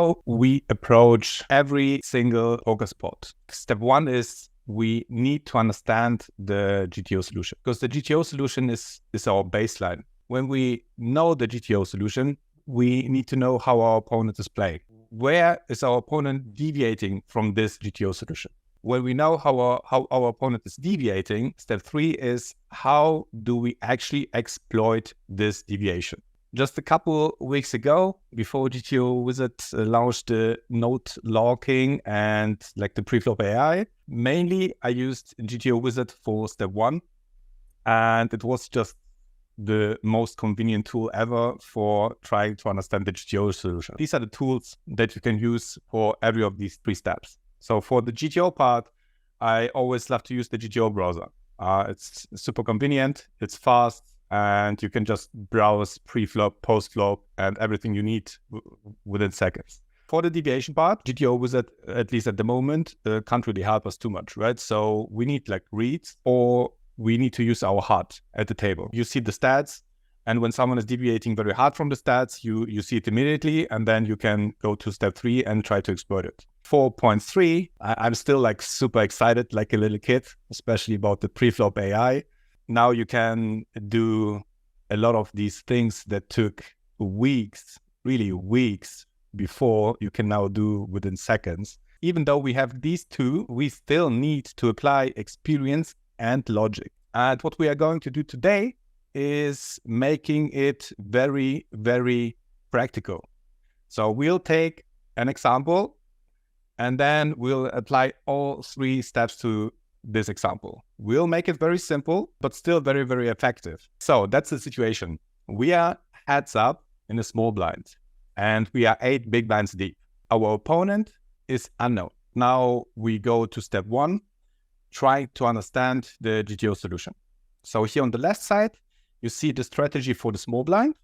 how we approach every single poker spot. Step one is we need to understand the GTO solution, because the GTO solution is our baseline. When we know the GTO solution, we need to know how our opponent is playing. Where is our opponent deviating from this GTO solution? When we know how our opponent is deviating, step three is how do we actually exploit this deviation? Just a couple weeks ago, before GTO Wizard launched the node locking and like the preflop AI, mainly I used GTO Wizard for step one, and it was just the most convenient tool ever for trying to understand the GTO solution. These are the tools that you can use for every of these three steps. So for the GTO part, I always love to use the GTO browser. It's super convenient, it's fast, and you can just browse pre-flop, post-flop, and everything you need within seconds. For the deviation part, GTO Wizard, at least at the moment, can't really help us too much, right? So we need like reads, or we need to use our heart at the table. You see the stats, and when someone is deviating very hard from the stats, you see it immediately, and then you can go to step three and try to exploit it. 4.3, I'm still like super excited, like a little kid, especially about the preflop AI. Now you can do a lot of these things that took weeks, really weeks before, you can now do within seconds. Even though we have these two, we still need to apply experience and logic. And what we are going to do today is making it very, very practical. So we'll take an example and then we'll apply all three steps to this example. We'll make it very simple, but still very, very effective. So that's the situation. We are heads up in a small blind and we are 8 big blinds deep. Our opponent is unknown. Now we go to step one, trying to understand the GTO solution. So here on the left side, you see the strategy for the small blind.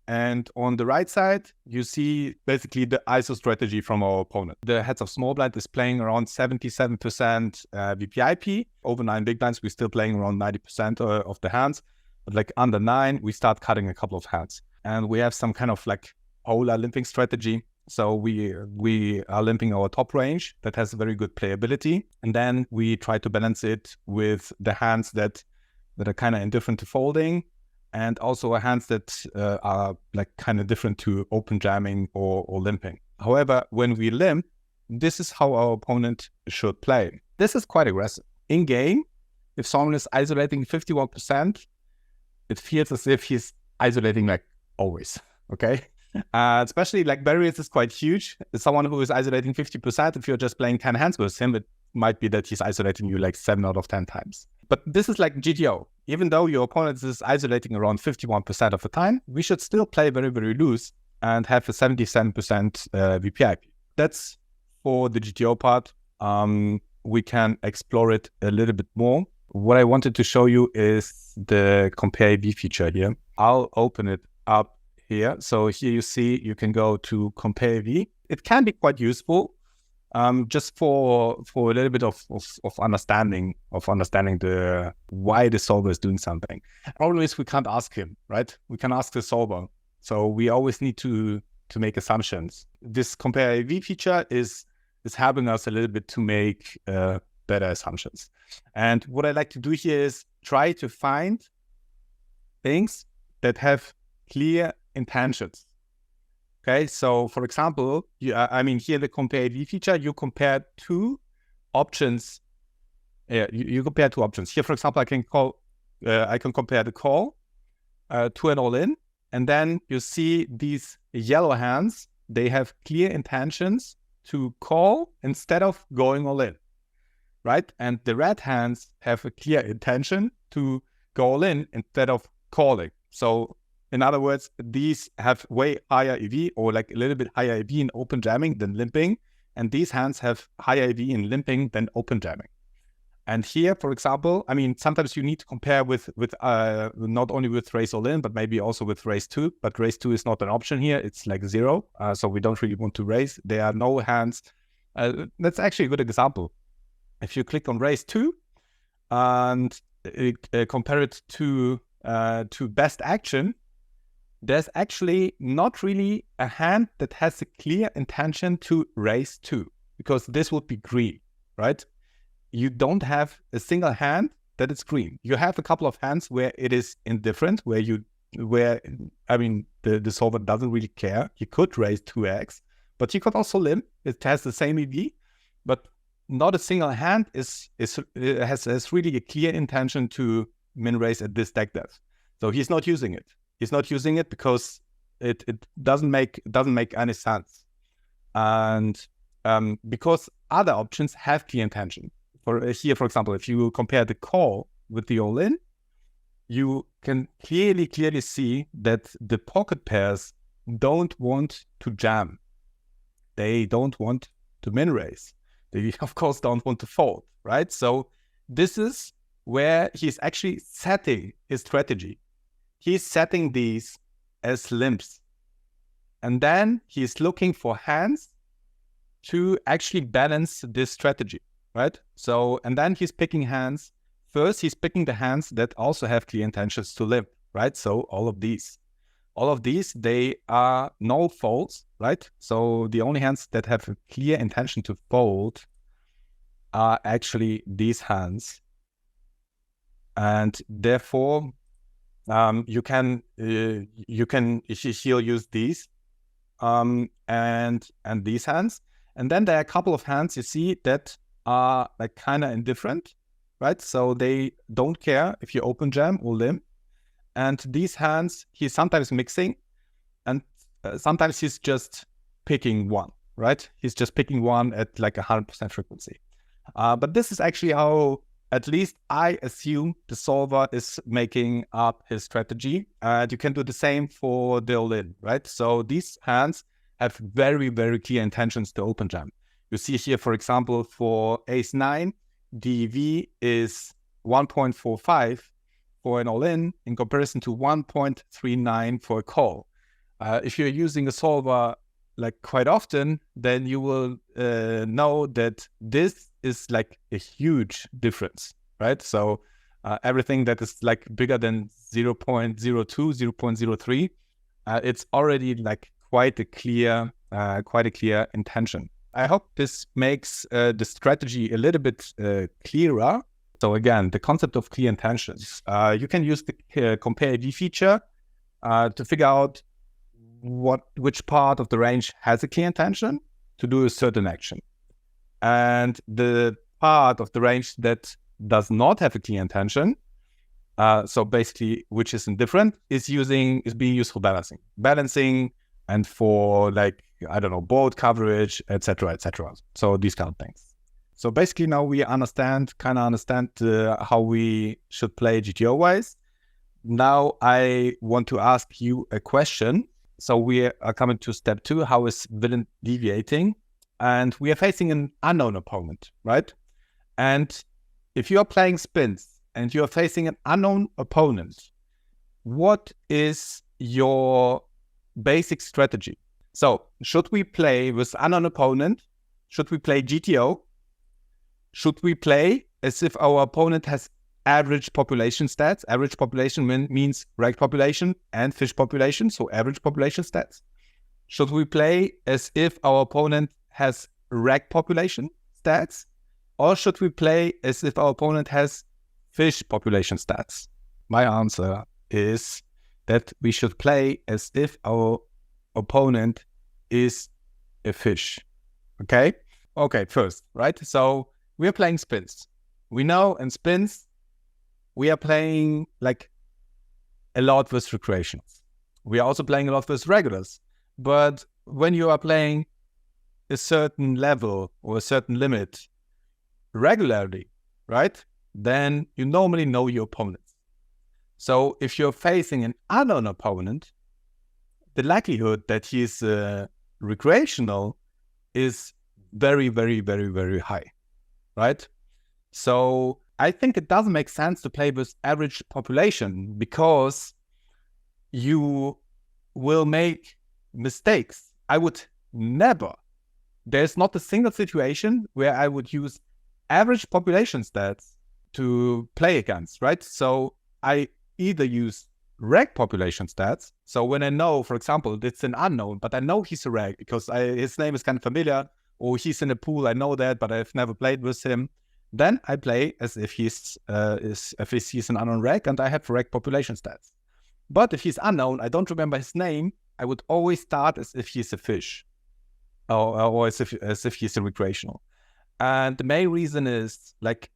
And on the right side, you see basically the ISO strategy from our opponent. The heads of small blind is playing around 77% VPIP. Over 9 big blinds, we're still playing around 90% of the hands. But like under 9, we start cutting a couple of hands. And we have some kind of like polar limping strategy. So we are limping our top range that has very good playability. And then we try to balance it with the hands that are kind of indifferent to folding, and also hands that are like kind of different to open jamming or limping. However, when we limp, this is how our opponent should play. This is quite aggressive. In game, if someone is isolating 51%, it feels as if he's isolating like always, okay? Especially like Barriers is quite huge. Someone who is isolating 50%, if you're just playing 10 hands with him, it might be that he's isolating you like 7 out of 10 times. But this is like GTO. Even though your opponent is isolating around 51% of the time, we should still play very, very loose and have a 77% VPIP. That's for the GTO part. We can explore it a little bit more. What I wanted to show you is the compare AV feature here. I'll open it up here. So here you see you can go to compare AV. It can be quite useful. Just for a little bit of understanding the why the solver is doing something. The problem is we can't ask him, right? We can ask the solver. So we always need to make assumptions. This compare AV feature is helping us a little bit to make better assumptions. And what I like to do here is try to find things that have clear intentions. Okay, so for example, here the compare AV feature, you compare two options. Yeah, you compare two options. Here, for example, I can compare the call to an all-in, and then you see these yellow hands. They have clear intentions to call instead of going all-in, right? And the red hands have a clear intention to go all-in instead of calling. So in other words, these have way higher EV, or like a little bit higher EV in open jamming than limping. And these hands have higher EV in limping than open jamming. And here, for example, sometimes you need to compare with not only with raise all in, but maybe also with raise 2. But raise 2 is not an option here. It's like 0. So we don't really want to raise. There are no hands. That's actually a good example. If you click on raise 2 and compare it to best action, there's actually not really a hand that has a clear intention to raise 2, because this would be green, right? You don't have a single hand that is green. You have a couple of hands where it is indifferent, the solver doesn't really care. You could raise 2x, but you could also limp. It has the same EV, but not a single hand has really a clear intention to min raise at this stack depth. So he's not using it. He's not using it because it doesn't make any sense. And because other options have clear intention. For example, if you compare the call with the all-in, you can clearly see that the pocket pairs don't want to jam. They don't want to min raise. They, of course, don't want to fold, right? So this is where he's actually setting his strategy. He's setting these as limps. And then he's looking for hands to actually balance this strategy, right? So, and then he's picking hands. First, he's picking the hands that also have clear intentions to limp, right? So all of these, they are no folds, right? So the only hands that have a clear intention to fold are actually these hands. And therefore, you can he'll use these and these hands. And then there are a couple of hands you see that are like kind of indifferent, right? So they don't care if you open jam or limp. And these hands, he's sometimes mixing, and sometimes he's just picking one, right? He's just picking one at like 100% frequency. But this is actually how, at least I assume, the solver is making up his strategy. And you can do the same for the all-in, right? So these hands have very, very clear intentions to open jam. You see here, for example, for ace-9, DV is 1.45 for an all-in in comparison to 1.39 for a call. If you're using a solver like quite often, then you will know that this is like a huge difference, right? So everything that is like bigger than 0.02, 0.03, it's already like quite a clear intention. I hope this makes the strategy a little bit clearer. So again, the concept of clear intentions. You can use the compare EV feature to figure out which part of the range has a clear intention to do a certain action. And the part of the range that does not have a clear intention, so basically which is indifferent, is being used for balancing and for like, I don't know, board coverage, etc., etc. So these kind of things. So basically now we understand how we should play GTO-wise. Now I want to ask you a question. So we are coming to step 2. How is villain deviating? And we are facing an unknown opponent, right? And if you are playing spins and you are facing an unknown opponent, what is your basic strategy? So should we play with unknown opponent? Should we play GTO? Should we play as if our opponent has average population stats? Average population means ranked population and fish population, so average population stats. Should we play as if our opponent has rack population stats? Or should we play as if our opponent has fish population stats? My answer is that we should play as if our opponent is a fish. Okay, first, right? So we are playing spins. We know in spins, we are playing like a lot with recreations. We are also playing a lot with regulars. But when you are playing a certain level or a certain limit regularly, right, then you normally know your opponents. So if you're facing an unknown opponent, the likelihood that he's recreational is very, very, very, very high, right? So I think it doesn't make sense to play with average population because you will make mistakes. I would never, there's not a single situation where I would use average population stats to play against, right? So I either use reg population stats. So when I know, for example, it's an unknown, but I know he's a reg because his name is kind of familiar, or he's in a pool, I know that, but I've never played with him, then I play as if he's an unknown reg, and I have reg population stats. But if he's unknown, I don't remember his name, I would always start as if he's a fish, or as if he's a recreational. And the main reason is, like,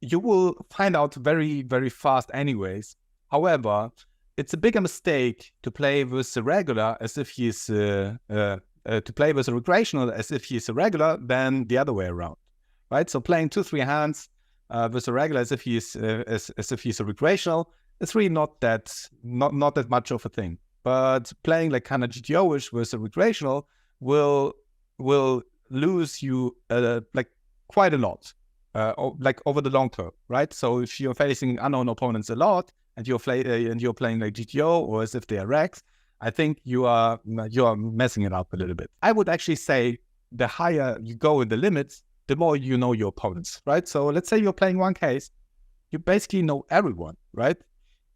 you will find out very, very fast anyways. However, it's a bigger mistake to play with a regular as if he's to play with a recreational as if he's a regular than the other way around, right? So playing 2-3 hands with a regular as if he's as if he's a recreational, it's really not that much of a thing. But playing like kind of GTO-ish with a recreational will lose you like quite a lot. Like over the long term, right? So if you're facing unknown opponents a lot and you're playing like GTO or as if they are regs, I think you are messing it up a little bit. I would actually say the higher you go in the limits, the more you know your opponents, right? So let's say you're playing one case, you basically know everyone, right?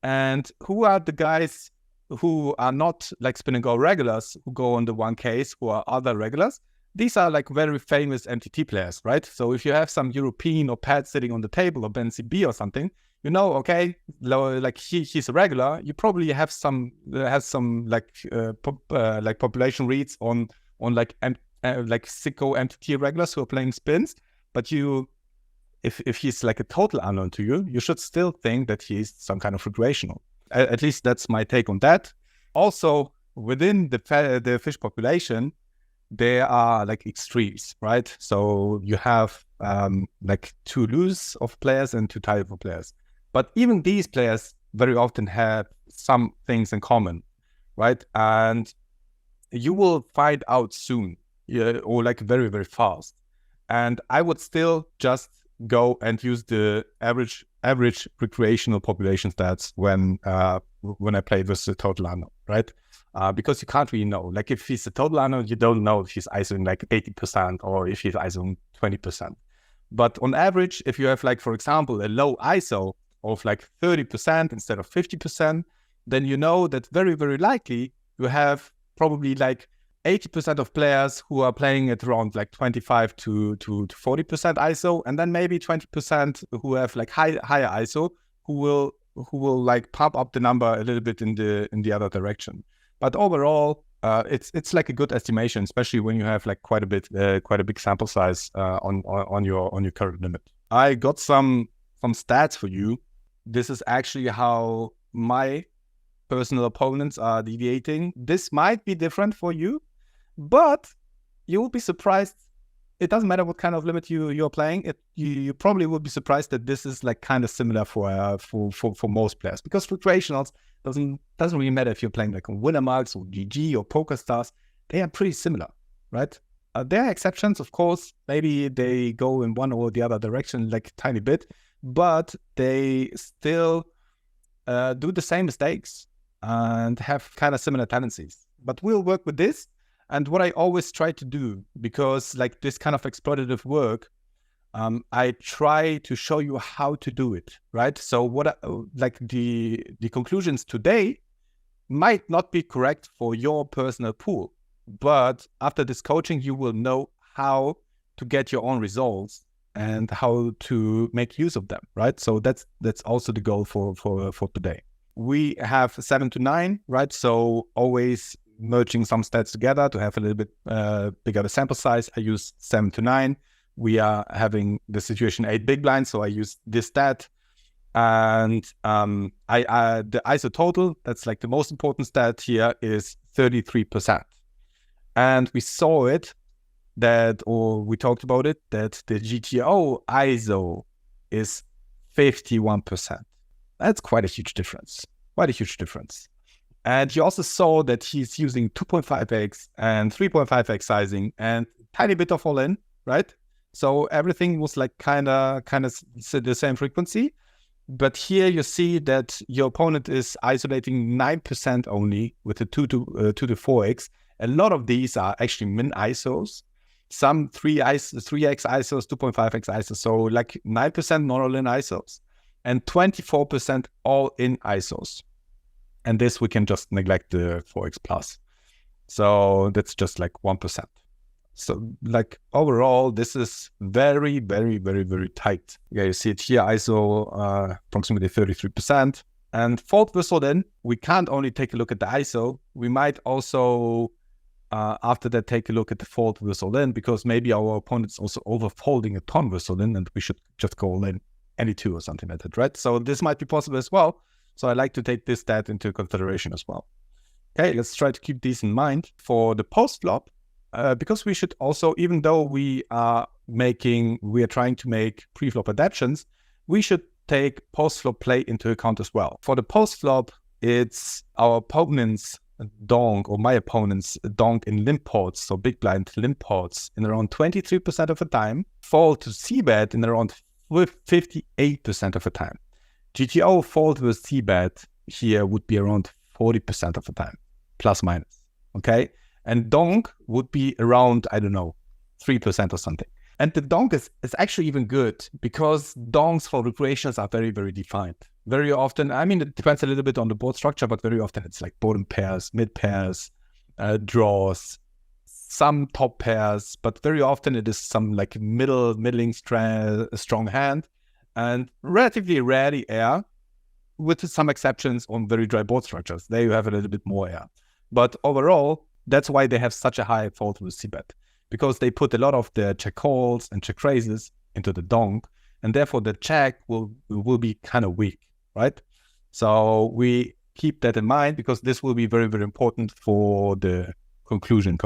And who are the guys who are not like spin and go regulars who go on the one case, who are other regulars? These are like very famous MTT players, right? So if you have some European or Pat sitting on the table or Ben CB or something, you know, okay, like he's a regular. You probably have some like population reads on like sicko MTT regulars who are playing spins. But if he's like a total unknown to you, you should still think that he's some kind of recreational. At least that's my take on that. Also, within the fish population, there are like extremes, right? So you have like 2 loose of players and 2 tight of players. But even these players very often have some things in common, right? And you will find out soon, or like very, very fast. And I would still just go and use the average recreational population stats when I play with the total unknown, right? Because you can't really know. Like if he's a total unknown, you don't know if he's ISOing like 80% or if he's ISOing 20%. But on average, if you have like, for example, a low ISO of like 30% instead of 50%, then you know that very, very likely you have probably like 80% of players who are playing at around like 25 to 40% ISO, and then maybe 20% who have like higher ISO who will like pump up the number a little bit in the other direction. But overall, it's like a good estimation, especially when you have like quite a big sample size on your current limit. I got some stats for you. This is actually how my personal opponents are deviating. This might be different for you, but you will be surprised. It doesn't matter what kind of limit you're playing. You probably will be surprised that this is like kind of similar for most players, because recreationals doesn't really matter if you're playing like on Winamax or GG or PokerStars. They are pretty similar, right? There are exceptions, of course. Maybe they go in one or the other direction like a tiny bit, but they still do the same mistakes and have kind of similar tendencies. But we'll work with this. And what I always try to do, because like this kind of exploitative work, I try to show you how to do it, right? So like the conclusions today might not be correct for your personal pool, but after this coaching, you will know how to get your own results and how to make use of them, right? So that's also the goal for today. We have 7 to 9, right? So always merging some stats together to have a little bit bigger the sample size. I use 7 to 9. We are having the situation 8 big blinds, so I use this stat. And the ISO total, that's like the most important stat here, is 33%. And we saw it we talked about it, that the GTO ISO is 51%. That's quite a huge difference. And you also saw that he's using 2.5x and 3.5x sizing and tiny bit of all in, right? So everything was like kind of the same frequency. But here you see that your opponent is isolating 9% only with the 2 to 4x. A lot of these are actually min ISOs. Some 3x ISOs, 2.5x ISOs. So like 9% non all in ISOs and 24% all in ISOs. And this we can just neglect the 4x plus. So that's just like 1%. So like overall, this is very, very, very, very tight. Yeah, you see it here, ISO approximately 33%. And fault whistle then, we can't only take a look at the ISO, we might also, after that, take a look at the fault whistle then, because maybe our opponent's also overfolding a ton whistle in and we should just go in any two or something like that, right? So this might be possible as well. So I like to take this stat into consideration as well. Okay, let's try to keep these in mind for the post flop, because we should also, even though we are trying to make pre-flop adaptations, we should take post-flop play into account as well. For the post-flop, it's our opponent's donk, or my opponent's donk in limp pots, so big blind limp pots, in around 23% of the time, fold to c-bet in around 58% of the time. GTO fold with c-bet here would be around 40% of the time, plus minus, okay? And donk would be around, I don't know, 3% or something. And the donk is actually even good because donks for recreations are very, very defined. Very often, I mean, it depends a little bit on the board structure, but very often it's like bottom pairs, mid pairs, draws, some top pairs, but very often it is some like middling strong hand, and relatively rarely air, with some exceptions on very dry board structures. There you have a little bit more air. But overall, that's why they have such a high fold with c-bet, because they put a lot of their check calls and check raises into the donk, and therefore the check will be kind of weak, right? So we keep that in mind because this will be very, very important for the conclusion.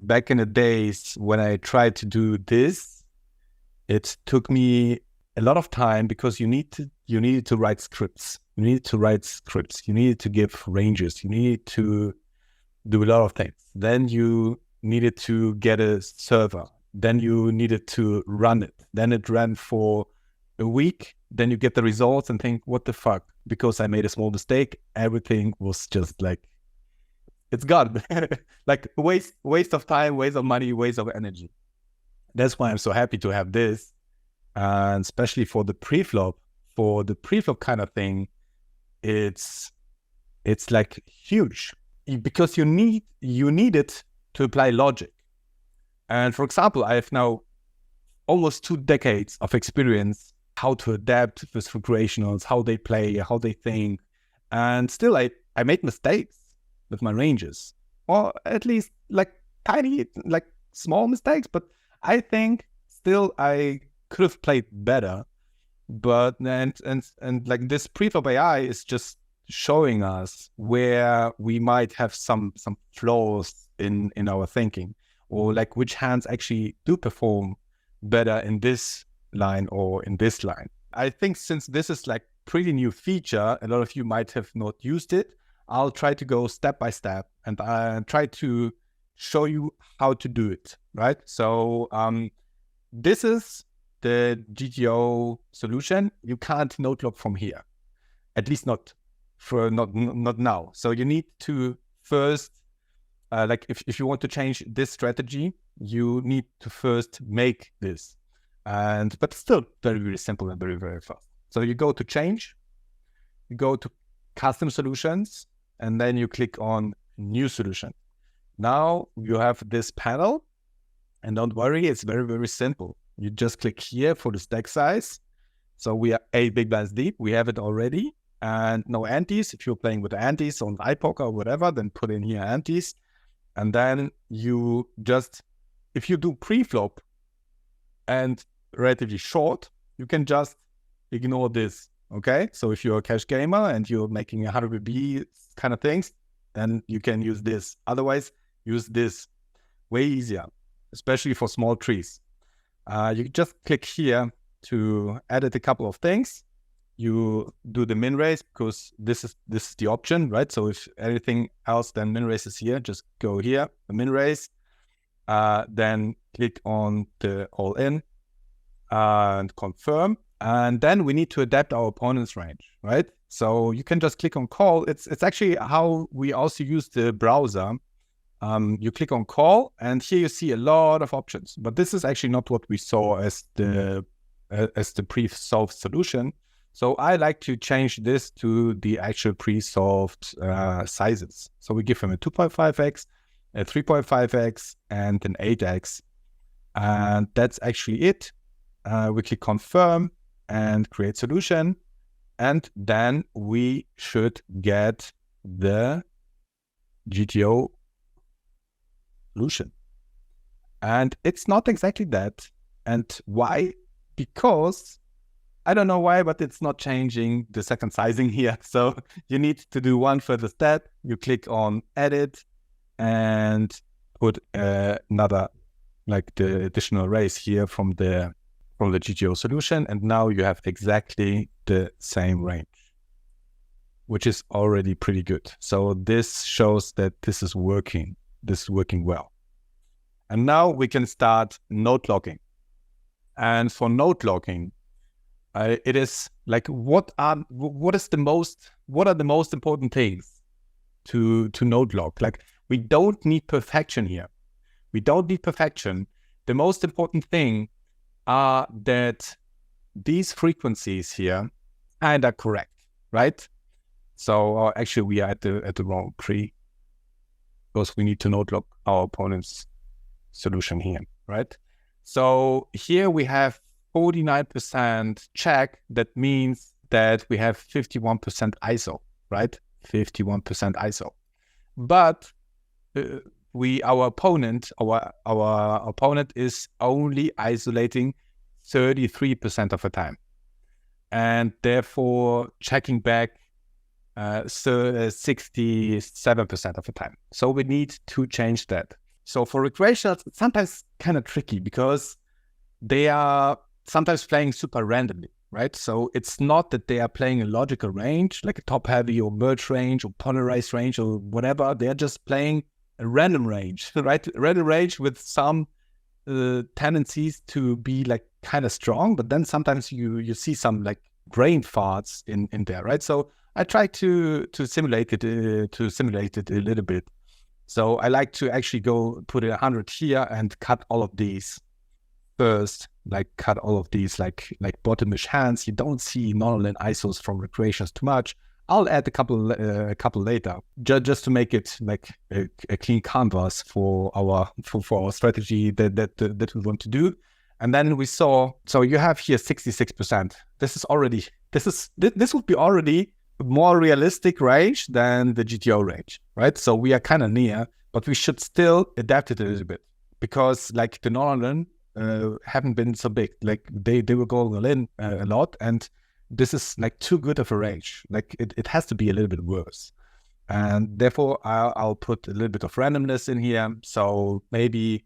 Back in the days when I tried to do this, it took me a lot of time because you needed to write scripts. You needed to give ranges. You needed to do a lot of things. Then you needed to get a server. Then you needed to run it. Then it ran for a week. Then you get the results and think, what the fuck? Because I made a small mistake, everything was just like, it's gone. Like waste of time, waste of money, waste of energy. That's why I'm so happy to have this. And especially for the pre-flop kind of thing, it's like huge because you need it to apply logic. And for example, I have now almost 2 decades of experience how to adapt with recreationals, how they play, how they think. And still I made mistakes with my ranges, or at least like tiny, like small mistakes, but I think still I could have played better. But and like this pre-flop AI is just showing us where we might have some flaws in our thinking, or like which hands actually do perform better in this line or in this line. I think since this is like pretty new feature, a lot of you might have not used it. I'll try to go step by step and try to show you how to do it, right? So this is the GTO solution. You can't node lock from here, at least not now. So you need to first, like if you want to change this strategy, you need to first make this, but still very, very simple and very, very fast. So you go to change, you go to custom solutions, and then you click on new solution. Now you have this panel, and don't worry, it's very, very simple. You just click here for the stack size. So we are 8 big blinds deep. We have it already, and no antes. If you're playing with antes on iPoker or whatever, then put in here antes. And then you just, if you do pre-flop and relatively short, you can just ignore this, okay? So if you're a cash gamer and you're making 100 BB kind of things, then you can use this. Otherwise, use this. Way easier, especially for small trees. You just click here to edit a couple of things. You do the min raise because this is the option, right? So if anything else, then min raise is here. Just go here, the min raise, then click on the all in and confirm. And then we need to adapt our opponent's range, right? So you can just click on call. It's actually how we also use the browser. You click on call, and here you see a lot of options. But this is actually not what we saw as the pre-solved solution. So I like to change this to the actual pre-solved sizes. So we give him a 2.5x, a 3.5x, and an 8x. And that's actually it. We click confirm and create solution. And then we should get the GTO solution. And it's not exactly that. And why? Because I don't know why, but it's not changing the second sizing here. So you need to do one further step. You click on edit and put another, like the additional arrays here from the GTO solution. And now you have exactly the same range, which is already pretty good. So this shows that this is working. This is working well. And now we can start node logging. And for node logging, it is like what are the most important things to node log? Like we don't need perfection here. We don't need perfection. The most important thing are that these frequencies here kind of correct, right? So actually we are at the wrong tree because we need to node log our opponent's solution here, right? So here we have 49% check. That means that we have 51% ISO, right? 51% ISO. But our opponent is only isolating 33% of the time, and therefore checking back 67% of the time. So we need to change that. So for recreationals, it's sometimes kind of tricky because they are sometimes playing super randomly, right? So it's not that they are playing a logical range, like a top-heavy or merge range or polarized range or whatever. They're just playing a random range, right? A random range with some tendencies to be like kind of strong, but then sometimes you see some like brain farts in there, right? So I try to simulate it a little bit. So I like to actually go put 100 here and cut all of these first, like cut all of these like bottomish hands. You don't see monolith ISOs from recreations too much. I'll add a couple later, just to make it like a clean canvas for our strategy that we want to do. And then we saw, so you have here 66%. This would be already more realistic range than the GTO range, right? So we are kind of near, but we should still adapt it a little bit because like the Northern haven't been so big. Like they were going in a lot, and this is like too good of a range. Like it has to be a little bit worse. And therefore I'll put a little bit of randomness in here. So maybe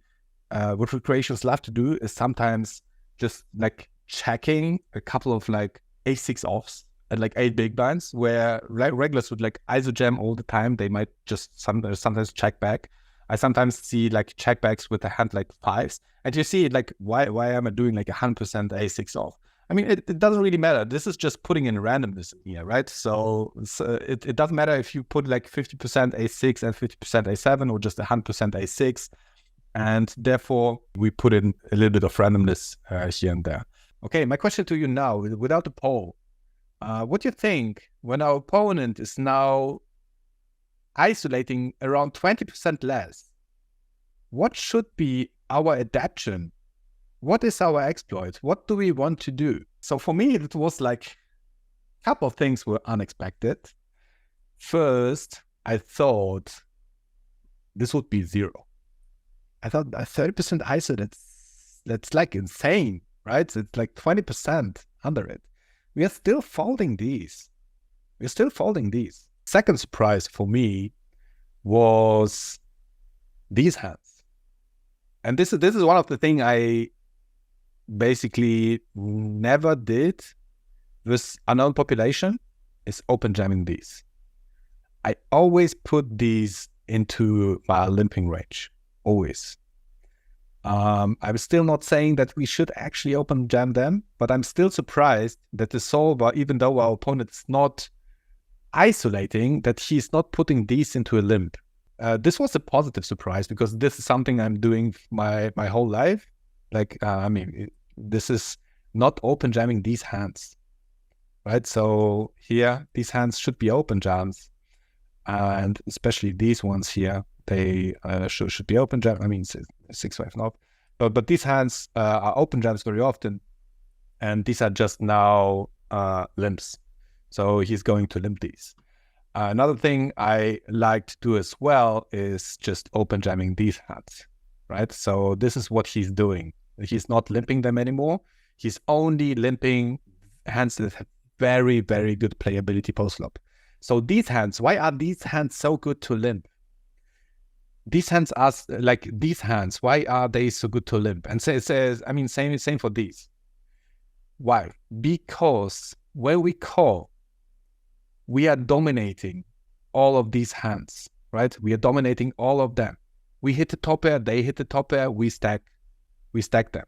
what recreations love to do is sometimes just like checking a couple of like A6 offs at like 8 big blinds, where regulars would like isojam all the time. They might just sometimes check back. I sometimes see like checkbacks with a hand like 5s, and you see like why am I doing like 100% A6 off? I mean, it doesn't really matter. This is just putting in randomness in here, right? So it doesn't matter if you put like 50% A6 and 50% A7 or just 100% A6, and therefore we put in a little bit of randomness here and there. Okay, my question to you now, without the poll, what do you think when our opponent is now isolating around 20% less? What should be our adaptation? What is our exploit? What do we want to do? So for me, it was like a couple of things were unexpected. First, I thought this would be 0. I thought 30% ISO, that's like insane, right? It's like 20% under it. We are still folding these. Second surprise for me was these hands. And this is one of the things I basically never did with unknown population, is open jamming these. I always put these into my limping range, always. I'm still not saying that we should actually open jam them, but I'm still surprised that the solver, even though our opponent is not isolating, that he's not putting these into a limp. This was a positive surprise because this is something I'm doing my whole life. Like, this is not open jamming these hands. right? So here, these hands should be open jams, and especially these ones here, they should be open jam. I mean, 6-5 not, but these hands are open jams very often, and these are just now limps. So he's going to limp these. Another thing I like to do as well is just open jamming these hands, right? So this is what he's doing. He's not limping them anymore. He's only limping hands that have very, very good playability post-flop. So these hands, why are these hands so good to limp? These hands are like these hands, why are they so good to limp? And it says, I mean, same for these. Why? Because when we call, we are dominating all of these hands, right? We are dominating all of them. We hit the top pair, they hit the top pair, we stack them.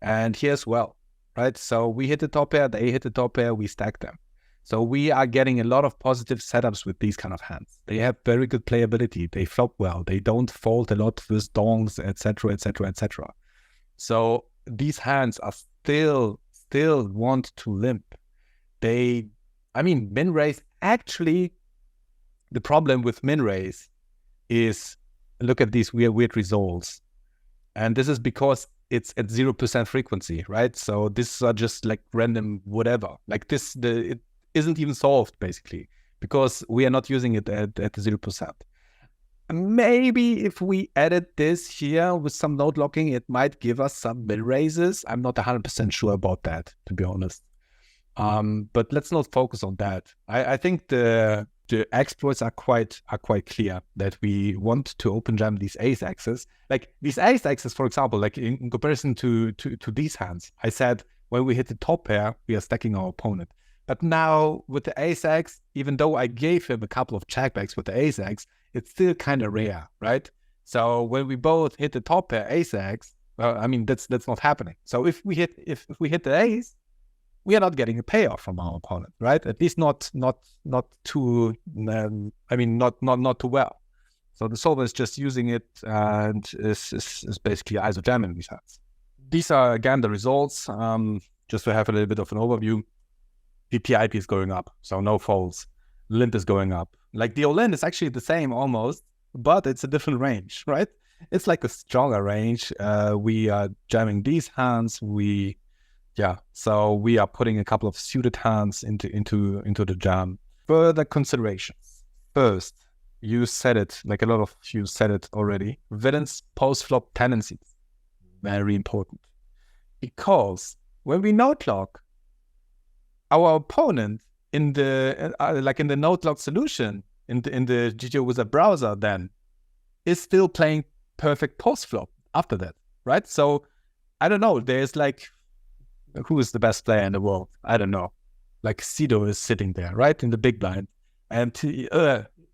And here as well, right? So we hit the top pair, they hit the top pair, we stack them. So we are getting a lot of positive setups with these kind of hands. They have very good playability. They flop well. They don't fold a lot with dongs, etc., etc., etc. So these hands are still want to limp. Min raise, actually, the problem with min raise is, look at these weird results. And this is because it's at 0% frequency, right? So these are just like random whatever. Like this, it isn't even solved basically, because we are not using it at 0%. Maybe if we added this here with some node locking, it might give us some min raises. I'm not 100% sure about that, to be honest. But let's not focus on that. I think the exploits are quite clear, that we want to open jam these ace axes. Like these ace axes, for example, like in comparison to these hands, I said when we hit the top pair, we are stacking our opponent. But now with the ace x, even though I gave him a couple of checkbacks with the ace x, it's still kind of rare, right? So when we both hit the top pair ace x, well, I mean that's not happening. So if we hit the ace, we are not getting a payoff from our opponent, right? At least not too not too well. So the solver is just using it and is basically ISO jamming these hands. These are again the results. Just to have a little bit of an overview. PPIP is going up, so no folds. Limp is going up. Like the all-in is actually the same almost, but it's a different range, right? It's like a stronger range. We are jamming these hands. So we are putting a couple of suited hands into the jam. Further considerations. First, you said it, like a lot of you said it already. Villains post-flop tendencies. Very important. Because when we node lock, our opponent in the in the node lock solution in the GTO Wizard browser then is still playing perfect post flop after that, right? So I don't know. There's like, who is the best player in the world? I don't know. Like Sido is sitting there, right, in the big blind, and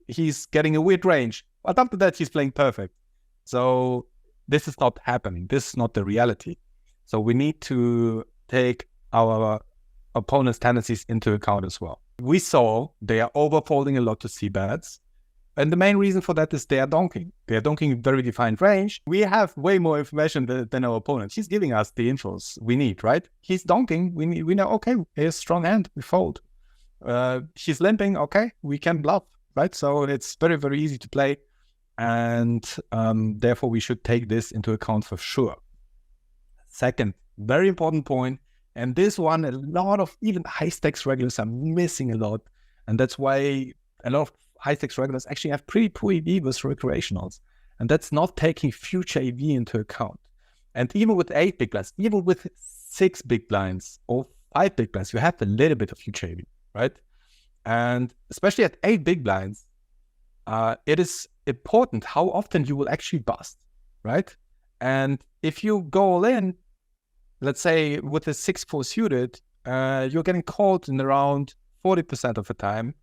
he's getting a weird range. But after that, he's playing perfect. So this is not happening. This is not the reality. So we need to take our opponent's tendencies into account as well. We saw they are overfolding a lot to c-bets. And the main reason for that is they are donking. They are donking very defined range. We have way more information than our opponent. He's giving us the infos we need, right? He's donking. We know, okay, he has strong hand, we fold. He's limping, okay, we can bluff, right? So it's very, very easy to play. And therefore, we should take this into account for sure. Second, very important point, and this one, a lot of even high stakes regulars are missing a lot. And that's why a lot of high stakes regulars actually have pretty poor EV with recreationals. And that's not taking future EV into account. And even with 8 big blinds, even with 6 big blinds or 5 big blinds, you have a little bit of future EV, right? And especially at 8 big blinds, it is important how often you will actually bust, right? And if you go all in, let's say with a 6-4 suited, you're getting called in around 40% of the time.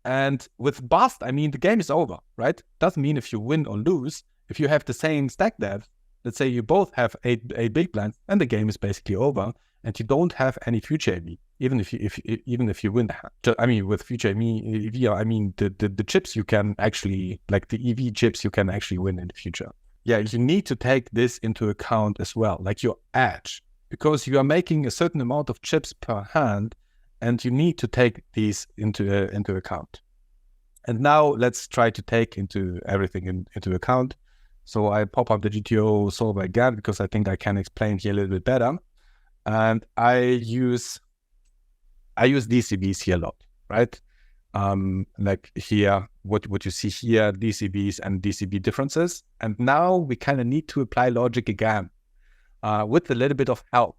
And with bust, I mean, the game is over, right? Doesn't mean if you win or lose. If you have the same stack depth, let's say you both have a big blind, and the game is basically over, and you don't have any future EV, even if you win the hand. I mean, with future EV, I mean the chips you can actually, like the EV chips, you can actually win in the future. Yeah, you need to take this into account as well, like your edge, because you are making a certain amount of chips per hand, and you need to take these into account. And now let's try to take everything into account. So I pop up the GTO solver again because I think I can explain here a little bit better. And I use DCBs here a lot, right? Like here, what you see here, DCBs and DCB differences. And now we kind of need to apply logic again with a little bit of help.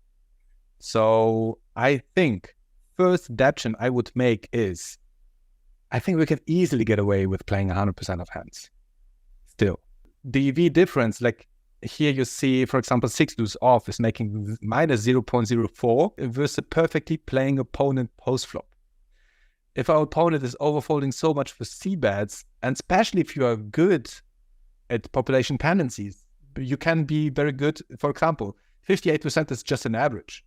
So I think first adaptation I would make is, I think we can easily get away with playing 100% of hands still. The V difference, like here you see, for example, 6 deuce off is making minus 0.04 versus perfectly playing opponent post flop. If our opponent is overfolding so much for c-bets, and especially if you are good at population tendencies, you can be very good. For example, 58% is just an average.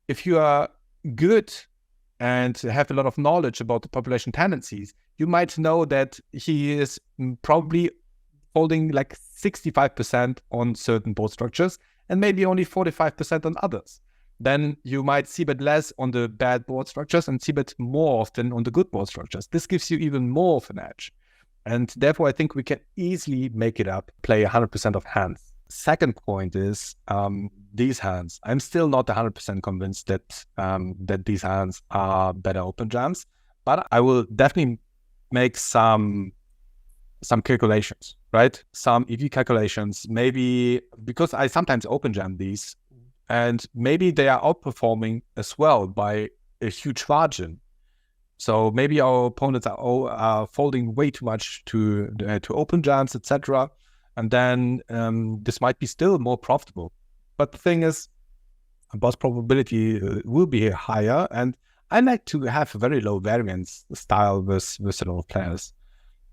If you are good and have a lot of knowledge about the population tendencies, you might know that he is probably holding like 65% on certain board structures and maybe only 45% on others. Then you might c-bet less on the bad board structures and c-bet more often on the good board structures. This gives you even more of an edge. And therefore, I think we can easily make it up, play 100% of hands. Second point is these hands. I'm still not 100% convinced that these hands are better open jams, but I will definitely make some calculations, right? Some EV calculations, maybe because I sometimes open jam these, and maybe they are outperforming as well by a huge margin. So maybe our opponents are folding way too much to open jams, etc. And then this might be still more profitable. But the thing is, boss probability will be higher, and I like to have a very low variance style with a lot of players,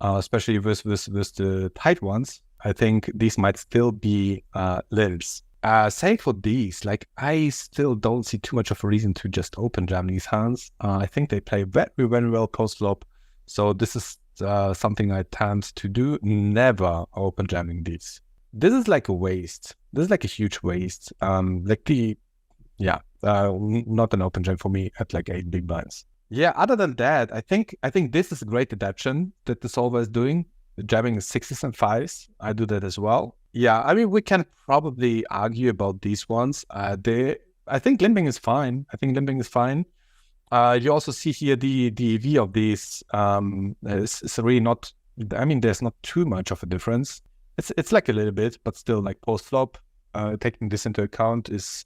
especially with the tight ones. I think these might still be littles. Say for these, like I still don't see too much of a reason to just open jam these hands. I think they play very, very well post flop. So this is something I tend to do, never open jamming these. This is like a waste. This is like a huge waste. Not an open jam for me at like 8 big blinds. Yeah, other than that, I think this is a great adaptation that the solver is doing. Jamming 6s and 5s. I do that as well. Yeah, I mean, we can probably argue about these ones. I think limping is fine. You also see here the EV of these. It's really not, I mean, there's not too much of a difference. It's like a little bit, but still like post flop, taking this into account is,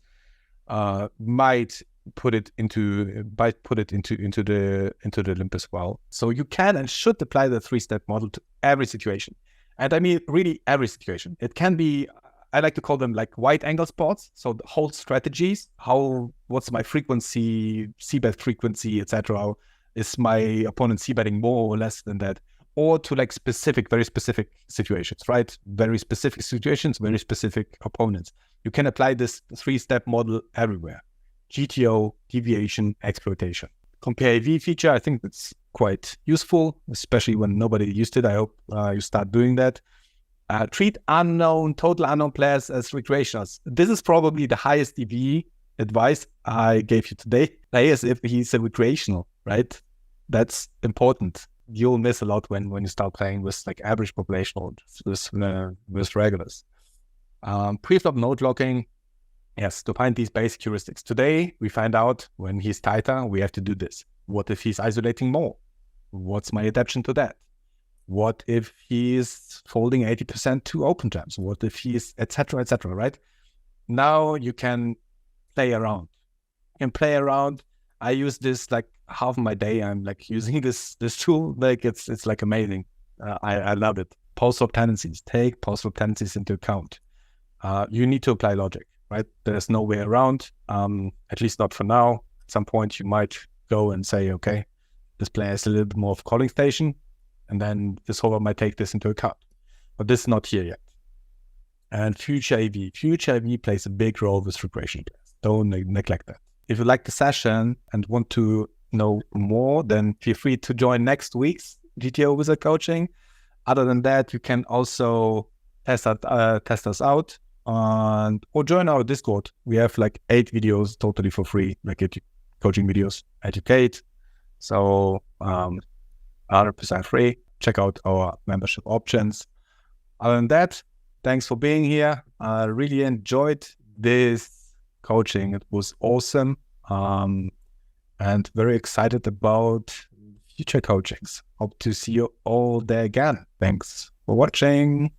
might put it into the limp as well. So you can and should apply the 3-step model to every situation. And I mean, really every situation. It can be, I like to call them like wide angle spots. So the whole strategies, what's my frequency, c-bet frequency, etc. Is my opponent c-betting more or less than that? Or to like very specific situations, right? Very specific situations, very specific opponents. You can apply this 3-step model everywhere. GTO, deviation, exploitation. Compare AV feature, I think that's quite useful, especially when nobody used it. I hope you start doing that. Treat total unknown players as recreationals. This is probably the highest EV advice I gave you today. Play as if he's a recreational, right? That's important. You'll miss a lot when you start playing with like average population or with regulars. Pre-flop node locking. Yes, to find these basic heuristics. Today, we find out when he's tighter, we have to do this. What if he's isolating more? What's my adaptation to that? What if he's folding 80% to open jams? What if he's etc., right? Now you can play around. I use this like half of my day. I'm like using this tool. Like it's like amazing. I love it. Post-flop tendencies. Take post-flop tendencies into account. You need to apply logic. Right? There's no way around, at least not for now. At some point, you might go and say, okay, this player is a little bit more of a calling station, and then the solver might take this into account. But this is not here yet. And future AV. Future AV plays a big role with recreation players. Don't neglect that. If you like the session and want to know more, then feel free to join next week's GTO Wizard Coaching. Other than that, you can also test us out. Or join our Discord. We have like 8 videos totally for free. Like coaching videos, educate. So 100% free. Check out our membership options. Other than that, thanks for being here. I really enjoyed this coaching. It was awesome. And very excited about future coachings. Hope to see you all there again. Thanks for watching.